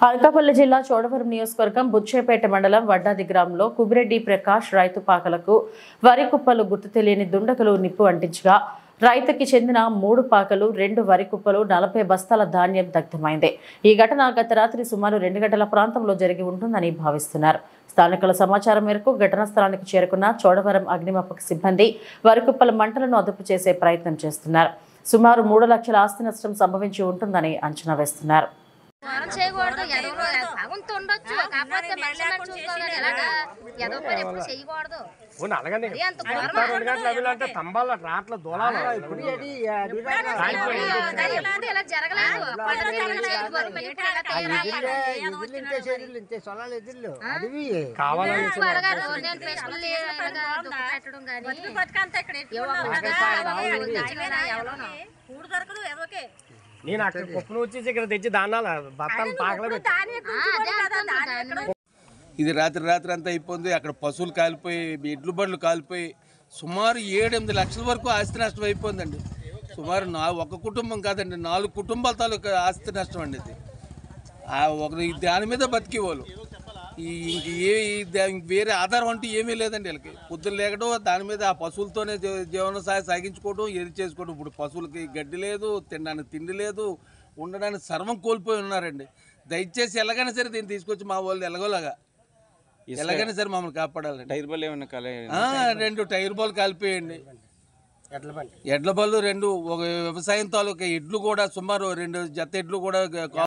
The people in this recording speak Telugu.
అనకాపల్లి జిల్లా చోడవరం నియోజకవర్గం బుచ్చేపేట మండలం వడ్డాది గ్రామంలో కుబిరెడ్డి ప్రకాష్ రైతు పాకలకు వరి కుప్పలు గుర్తు తెలియని దుండగులు నిప్పు అంటించగా రైతుకి చెందిన 3 పాకలు 2 వరి కుప్పలు 40 బస్తాల ధాన్యం దగ్ధమైంది. ఈ ఘటన గత రాత్రి సుమారు 2 గంటల ప్రాంతంలో జరిగి ఉంటుందని భావిస్తున్నారు. స్థానికుల సమాచారం మేరకు ఘటనా స్థలానికి చేరుకున్న చోడవరం అగ్నిమాపక సిబ్బంది వరి కుప్పల మంటలను అదుపు చేసే ప్రయత్నం చేస్తున్నారు. సుమారు 3 లక్షల ఆస్తి నష్టం సంభవించి ఉంటుందని అంచనా వేస్తున్నారు. నేను అక్కడ పప్పును వచ్చేసి ఇక్కడ తెచ్చి దానాల బత్తాలు పాకలు ఇది రాత్రి అంతా అయిపోయింది. అక్కడ పశువులు కాలిపోయి ఎడ్లు బండ్లు కాలిపోయి సుమారు 7-8 లక్షల వరకు ఆస్తి నష్టం అయిపోయిందండి. సుమారు ఒక కుటుంబం కాదండి, 4 కుటుంబాల తాలూకా ఆస్తి నష్టం అండి. ఇది దాని మీద బతికేవాళ్ళు. వేరే ఆధారం అంటూ ఏమీ లేదండి వీళ్ళకి. పొద్దున్న లేకడం దాని మీద ఆ పశువులతోనే జీవన సాగించుకోవడం, ఏది చేసుకోవడం. ఇప్పుడు పశువులకి గడ్డి లేదు, తినడానికి తిండి లేదు, ఉండడానికి సర్వం కోల్పోయి ఉన్నారండి. దయచేసి ఎలాగైనా సరే దీన్ని తీసుకొచ్చి మా వాళ్ళు ఎలాగైనా సరే మమ్మల్ని కాపాడాలండి. టైర్ బాల్ ఏమైనా 2 టైర్ బాల్ కాలిపోయండి. ఎడ్ల బళ్ళు 2, ఒక వ్యవసాయం తాలూకా ఎడ్లు కూడా సుమారు 2 జత ఎడ్లు కూడా